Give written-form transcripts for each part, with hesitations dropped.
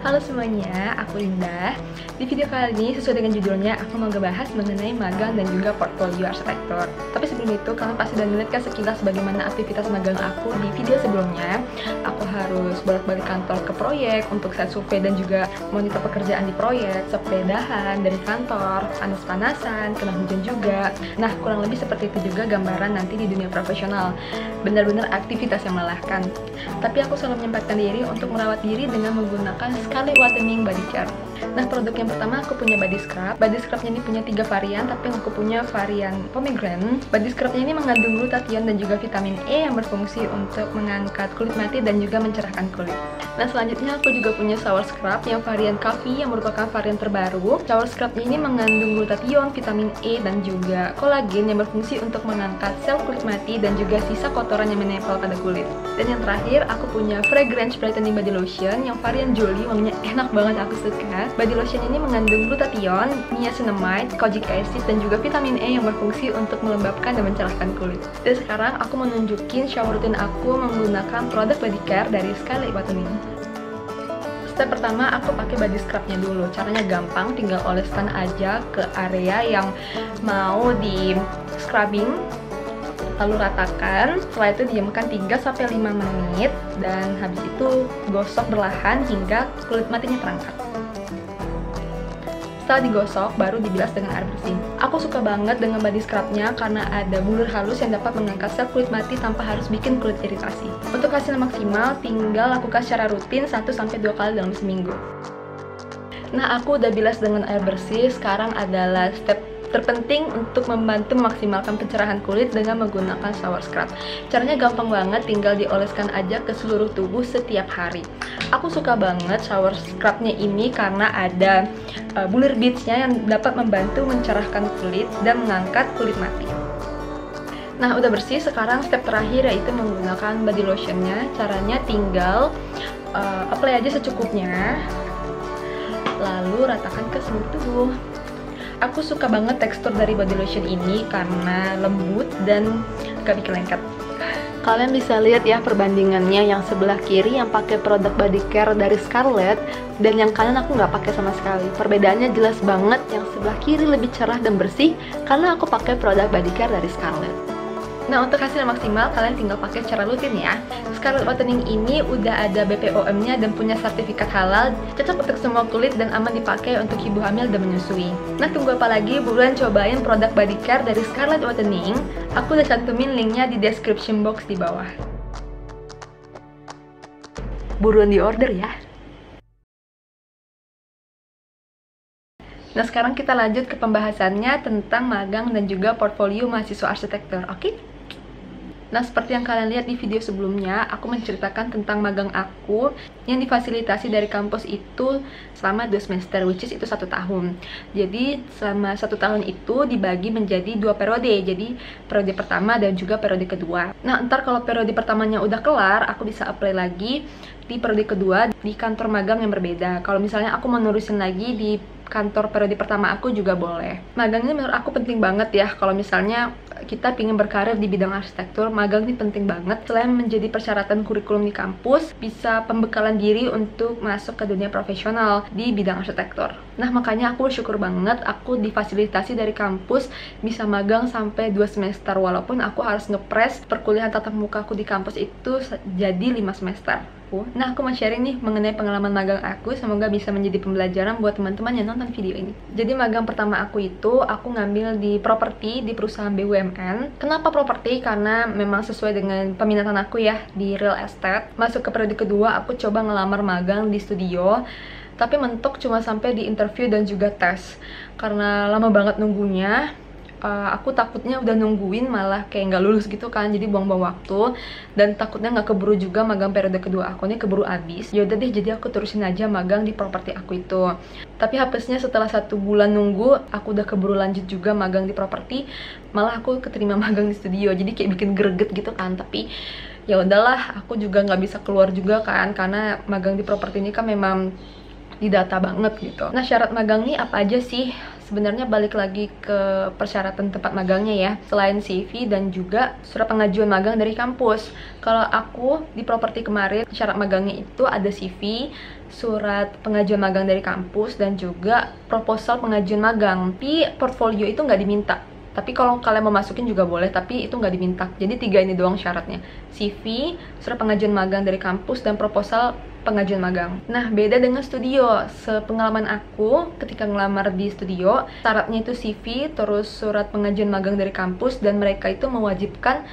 Halo semuanya, aku Linda. Di video kali ini, sesuai dengan judulnya, aku mau ngebahas mengenai magang dan juga portfolio arsitektur. Tapi sebelum itu, kalian pasti udah ngeliat kan sekilas bagaimana aktivitas magang aku di video sebelumnya. Aku harus bolak-balik kantor ke proyek untuk set survei dan juga monitor pekerjaan di proyek, sepedahan dari kantor, panas-panasan, kena hujan juga. Nah, kurang lebih seperti itu juga gambaran nanti di dunia profesional. Benar-benar aktivitas yang melelahkan. Tapi aku selalu menyempatkan diri untuk merawat diri dengan menggunakan Scarlett Whitening Body Care. Nah, produk yang pertama aku punya body scrub. Body scrubnya ini punya 3 varian, tapi yang aku punya varian pomegranate. Body scrubnya ini mengandung glutathione dan juga vitamin E yang berfungsi untuk mengangkat kulit mati dan juga mencerahkan kulit. Nah, selanjutnya aku juga punya shower scrub yang varian coffee yang merupakan varian terbaru. Shower scrubnya ini mengandung glutathione, vitamin E dan juga kolagen yang berfungsi untuk mengangkat sel kulit mati dan juga sisa kotoran yang menempel pada kulit. Dan yang terakhir, aku punya fragrance brightening body lotion yang varian Jolie, wanginya enak banget, aku suka. Body lotion ini mengandung glutathione, niacinamide, kojic acid dan juga vitamin E yang berfungsi untuk melembabkan dan mencerahkan kulit. Dan sekarang aku mau nunjukin shower rutin aku menggunakan produk body care dari Scarlett Whitening. Step pertama, aku pakai body scrubnya dulu. Caranya gampang, tinggal oleskan aja ke area yang mau di scrubbing, lalu ratakan. Setelah itu diamkan 3-5 menit dan habis itu gosok perlahan hingga kulit matinya terangkat. Setelah digosok, baru dibilas dengan air bersih. Aku suka banget dengan body scrubnya karena ada bulur halus yang dapat mengangkat sel kulit mati tanpa harus bikin kulit iritasi. Untuk hasil maksimal, tinggal lakukan secara rutin 1-2 kali dalam seminggu. Nah, aku udah bilas dengan air bersih. Sekarang adalah step terpenting untuk membantu memaksimalkan pencerahan kulit dengan menggunakan shower scrub. Caranya gampang banget, tinggal dioleskan aja ke seluruh tubuh setiap hari. Aku suka banget shower scrubnya ini karena ada bulir beads-nya yang dapat membantu mencerahkan kulit dan mengangkat kulit mati. Nah, udah bersih, sekarang step terakhir yaitu menggunakan body lotionnya. Caranya tinggal apply aja secukupnya, lalu ratakan ke seluruh tubuh. Aku suka banget tekstur dari body lotion ini karena lembut dan gak bikin lengket. Kalian bisa lihat ya perbandingannya, yang sebelah kiri yang pakai produk body care dari Scarlett dan yang kanan aku nggak pakai sama sekali. Perbedaannya jelas banget, yang sebelah kiri lebih cerah dan bersih karena aku pakai produk body care dari Scarlett. Nah, untuk hasil maksimal kalian tinggal pakai secara rutin ya. Scarlett Whitening ini udah ada BPOM-nya dan punya sertifikat halal, cocok untuk semua kulit dan aman dipakai untuk ibu hamil dan menyusui. Nah, tunggu apa lagi, buruan cobain produk body care dari Scarlett Whitening. Aku udah cantumin linknya di description box di bawah. Buruan di order ya. Nah, sekarang kita lanjut ke pembahasannya tentang magang dan juga portfolio mahasiswa arsitektur, oke? Nah, seperti yang kalian lihat di video sebelumnya, aku menceritakan tentang magang aku yang difasilitasi dari kampus itu selama 2 semester, which is itu 1 tahun. Jadi, selama 1 tahun itu dibagi menjadi 2 periode, jadi periode pertama dan juga periode kedua. Nah, ntar kalau periode pertamanya udah kelar, aku bisa apply lagi di periode kedua di kantor magang yang berbeda. Kalau misalnya aku mau nerusin lagi di kantor periode pertama aku juga boleh. Magang ini menurut aku penting banget ya. Kalau misalnya kita ingin berkarir di bidang arsitektur, magang ini penting banget. Selain menjadi persyaratan kurikulum di kampus, bisa pembekalan diri untuk masuk ke dunia profesional di bidang arsitektur. Nah, makanya aku bersyukur banget aku difasilitasi dari kampus bisa magang sampai 2 semester, walaupun aku harus ngepres perkuliahan tatap muka aku di kampus itu jadi 5 semester. Nah, aku mau sharing nih mengenai pengalaman magang aku, semoga bisa menjadi pembelajaran buat teman-teman yang nonton video ini. Jadi magang pertama aku itu, aku ngambil di properti di perusahaan BUMN. Kenapa properti? Karena memang sesuai dengan peminatan aku ya di real estate. Masuk ke periode kedua, aku coba ngelamar magang di studio, tapi mentok cuma sampai di interview dan juga tes. Karena lama banget nunggunya, aku takutnya udah nungguin malah kayak nggak lulus gitu kan, jadi buang-buang waktu, dan takutnya nggak keburu juga magang periode kedua aku ini keburu habis. Yaudah deh, jadi aku terusin aja magang di properti aku itu. Tapi hapusnya setelah 1 bulan nunggu, aku udah keburu lanjut juga magang di properti, malah aku keterima magang di studio, jadi kayak bikin greget gitu kan. Tapi ya udahlah, aku juga nggak bisa keluar juga kan, karena magang di properti ini kan memang didata banget gitu. Nah, syarat magang nih apa aja sih? sebenarnya balik lagi ke persyaratan tempat magangnya ya. Selain CV dan juga surat pengajuan magang dari kampus. Kalau aku di properti kemarin, syarat magangnya itu ada CV, surat pengajuan magang dari kampus, dan juga proposal pengajuan magang. Tapi portfolio itu nggak diminta. Tapi kalau kalian mau masukin juga boleh, tapi itu nggak diminta. Jadi 3 ini doang syaratnya. CV, surat pengajuan magang dari kampus, dan proposal pengajuan magang. Nah, beda dengan studio. Sepengalaman aku ketika ngelamar di studio, syaratnya itu CV, terus surat pengajuan magang dari kampus, dan mereka itu mewajibkan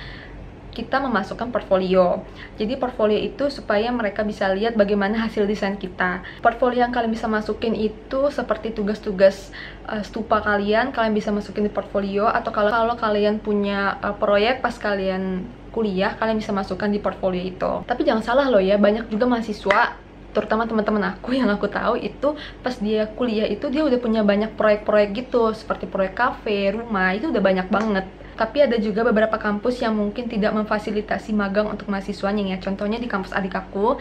kita memasukkan portfolio. Jadi portfolio itu supaya mereka bisa lihat bagaimana hasil desain kita. Portfolio yang kalian bisa masukin itu seperti tugas-tugas stupa kalian bisa masukin di portfolio, atau kalau kalian punya proyek pas kalian kuliah, kalian bisa masukkan di portfolio itu. Tapi jangan salah loh ya, banyak juga mahasiswa, terutama teman-teman aku yang aku tahu itu pas dia kuliah itu dia udah punya banyak proyek-proyek gitu, seperti proyek kafe, rumah, itu udah banyak banget. Tapi ada juga beberapa kampus yang mungkin tidak memfasilitasi magang untuk mahasiswanya ya. Contohnya di kampus adik aku,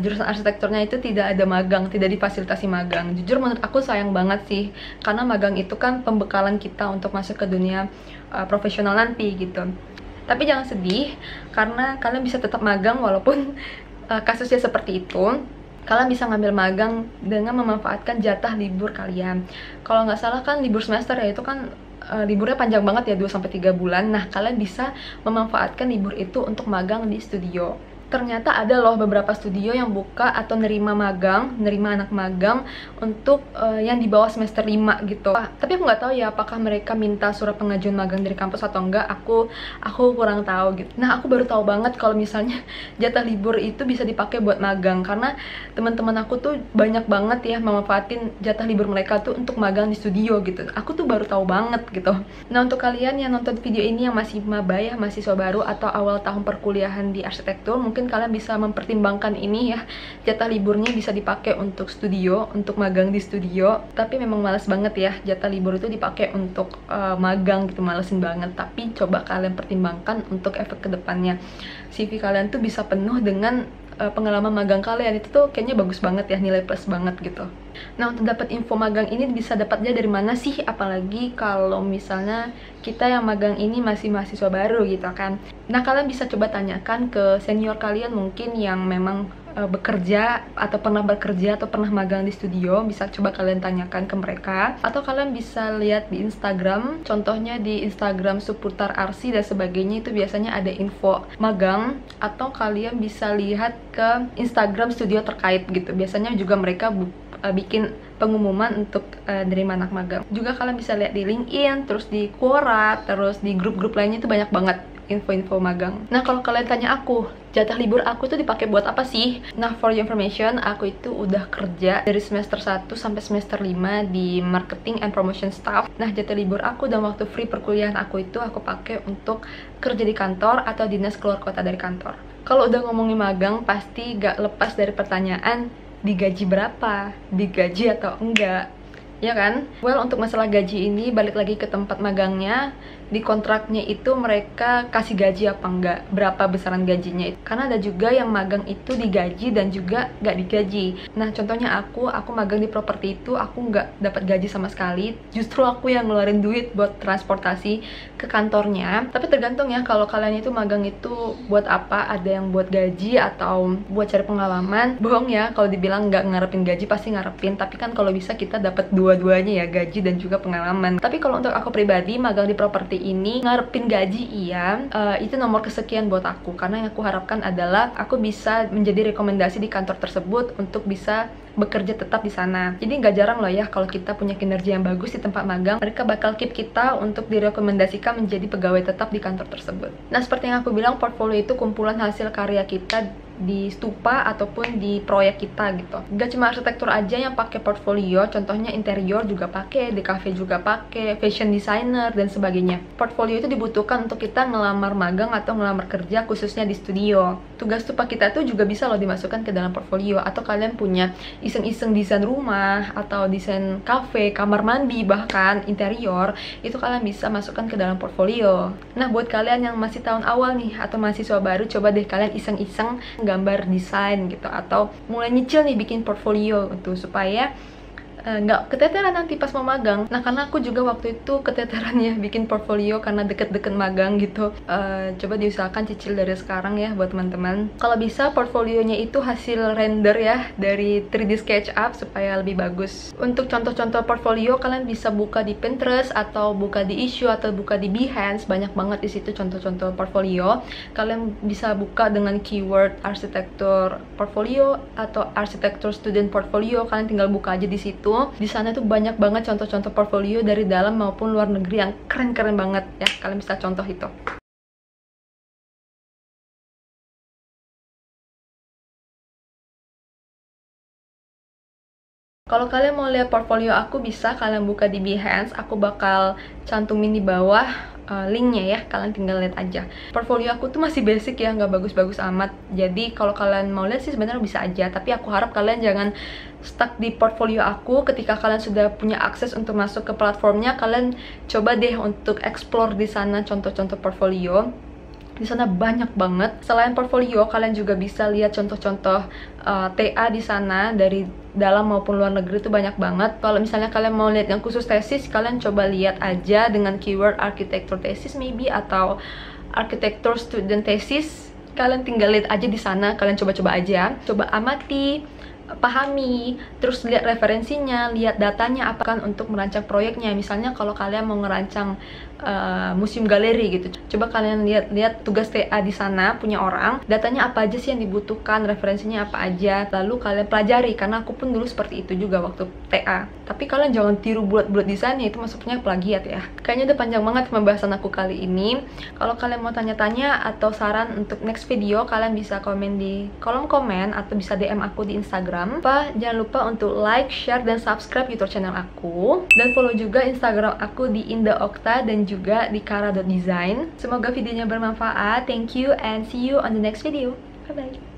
jurusan arsitekturnya itu tidak ada magang, tidak difasilitasi magang. Jujur menurut aku sayang banget sih, karena magang itu kan pembekalan kita untuk masuk ke dunia profesional nanti gitu. Tapi jangan sedih, karena kalian bisa tetap magang walaupun kasusnya seperti itu. Kalian bisa ngambil magang dengan memanfaatkan jatah libur kalian. Kalau nggak salah kan libur semester ya, itu kan liburnya panjang banget ya, 2-3 bulan. Nah, kalian bisa memanfaatkan libur itu untuk magang di studio. Ternyata ada loh beberapa studio yang buka atau nerima anak magang untuk yang di bawah semester 5 gitu. Tapi aku nggak tahu ya apakah mereka minta surat pengajuan magang dari kampus atau enggak. Aku kurang tahu gitu. Nah, aku baru tahu banget kalau misalnya jatah libur itu bisa dipakai buat magang, karena teman-teman aku tuh banyak banget ya memanfaatin jatah libur mereka tuh untuk magang di studio gitu. Aku tuh baru tahu banget gitu. Nah, untuk kalian yang nonton video ini yang masih maba ya, mahasiswa baru atau awal tahun perkuliahan di arsitektur, mungkin kalian bisa mempertimbangkan ini ya, jatah liburnya bisa dipakai untuk studio, untuk magang di studio. Tapi memang males banget ya jatah libur itu dipakai untuk magang gitu, malesin banget. Tapi coba kalian pertimbangkan untuk efek kedepannya. CV kalian tuh bisa penuh dengan pengalaman magang kalian, itu tuh kayaknya bagus banget ya, nilai plus banget gitu. Nah, untuk dapat info magang ini bisa dapatnya dari mana sih? Apalagi kalau misalnya kita yang magang ini masih mahasiswa baru gitu kan. Nah, kalian bisa coba tanyakan ke senior kalian mungkin yang memang bekerja atau pernah bekerja atau pernah magang di studio. Bisa coba kalian tanyakan ke mereka, atau kalian bisa lihat di Instagram, contohnya di Instagram Seputar Arsi dan sebagainya, itu biasanya ada info magang. Atau kalian bisa lihat ke Instagram studio terkait gitu, biasanya juga mereka bikin pengumuman untuk nerima anak magang. Juga kalian bisa lihat di LinkedIn, terus di Quora, terus di grup-grup lainnya, itu banyak banget info-info magang. Nah, kalau kalian tanya aku, jatah libur aku tuh dipakai buat apa sih? Nah, for your information, aku itu udah kerja dari semester 1 sampai semester 5 di marketing and promotion staff. Nah, jatah libur aku dan waktu free perkuliahan aku itu aku pakai untuk kerja di kantor atau dinas keluar kota dari kantor. Kalau udah ngomongin magang, pasti gak lepas dari pertanyaan, digaji berapa? Digaji atau enggak? Ya kan? Well, untuk masalah gaji ini balik lagi ke tempat magangnya. Di kontraknya itu mereka kasih gaji apa enggak, berapa besaran gajinya itu. Karena ada juga yang magang itu digaji dan juga nggak digaji. Nah, contohnya aku magang di properti itu, aku nggak dapat gaji sama sekali. Justru aku yang ngeluarin duit buat transportasi ke kantornya. Tapi tergantung ya, kalau kalian itu magang itu buat apa, ada yang buat gaji atau buat cari pengalaman. Bohong ya kalau dibilang nggak ngarepin gaji, pasti ngarepin. Tapi kan kalau bisa kita dapat dua-duanya ya, gaji dan juga pengalaman. Tapi kalau untuk aku pribadi, magang di properti ini ngarepin gaji iya, itu nomor kesekian buat aku, karena yang aku harapkan adalah aku bisa menjadi rekomendasi di kantor tersebut untuk bisa bekerja tetap di sana. Jadi nggak jarang loh ya kalau kita punya kinerja yang bagus di tempat magang, mereka bakal keep kita untuk direkomendasikan menjadi pegawai tetap di kantor tersebut. Nah, seperti yang aku bilang, portfolio itu kumpulan hasil karya kita di stupa ataupun di proyek kita gitu. Gak cuma arsitektur aja yang pakai portfolio, contohnya interior juga pakai, di cafe juga pakai, fashion designer dan sebagainya. Portfolio itu dibutuhkan untuk kita ngelamar magang atau ngelamar kerja, khususnya di studio. Tugas stupa kita tuh juga bisa loh dimasukkan ke dalam portfolio. Atau kalian punya iseng-iseng desain rumah atau desain cafe, kamar mandi, bahkan interior, itu kalian bisa masukkan ke dalam portfolio. Nah, buat kalian yang masih tahun awal nih atau mahasiswa baru, coba deh kalian iseng-iseng gambar desain gitu, atau mulai nyicil nih bikin portfolio gitu, supaya nggak keteteran nanti pas mau magang. Nah, karena aku juga waktu itu keteteran ya bikin portfolio karena deket-deket magang gitu. Coba diusahakan cicil dari sekarang ya buat teman-teman. Kalau bisa portfolionya itu hasil render ya dari 3D SketchUp supaya lebih bagus. Untuk contoh-contoh portfolio kalian bisa buka di Pinterest atau buka di Issuu atau buka di Behance. Banyak banget di situ contoh-contoh portfolio. Kalian bisa buka dengan keyword arsitektur portfolio atau arsitektur student portfolio. Kalian tinggal buka aja di situ. Di sana tuh banyak banget contoh-contoh portfolio dari dalam maupun luar negeri yang keren-keren banget ya. Kalian bisa contoh itu. Kalau kalian mau lihat portfolio aku, bisa kalian buka di Behance. Aku bakal cantumin di bawah linknya ya, kalian tinggal lihat aja. Portfolio aku tuh masih basic ya, nggak bagus-bagus amat. Jadi kalau kalian mau lihat sih sebenarnya bisa aja, tapi aku harap kalian jangan stuck di portfolio aku. Ketika kalian sudah punya akses untuk masuk ke platformnya, kalian coba deh untuk explore di sana contoh-contoh portfolio. Di sana banyak banget. Selain portfolio, kalian juga bisa lihat contoh-contoh TA di sana dari dalam maupun luar negeri itu banyak banget. Kalau misalnya kalian mau lihat yang khusus tesis, kalian coba lihat aja dengan keyword architecture thesis maybe atau architecture student thesis. Kalian tinggal lihat aja di sana, kalian coba-coba aja, coba amati, pahami, terus lihat referensinya, lihat datanya apa kan untuk merancang proyeknya. Misalnya kalau kalian mau ngerancang museum galeri gitu, coba kalian lihat tugas TA di sana punya orang, datanya apa aja sih yang dibutuhkan, referensinya apa aja, lalu kalian pelajari. Karena aku pun dulu seperti itu juga waktu TA. Tapi kalian jangan tiru bulat-bulat desainnya, itu maksudnya plagiat ya. Kayaknya udah panjang banget pembahasan aku kali ini. Kalau kalian mau tanya-tanya atau saran untuk next video, kalian bisa komen di kolom komen atau bisa DM aku di Instagram. Jangan lupa untuk like, share, dan subscribe YouTube channel aku, dan follow juga Instagram aku di Indaokta dan juga di kara.design. Semoga videonya bermanfaat. Thank you and see you on the next video. Bye bye.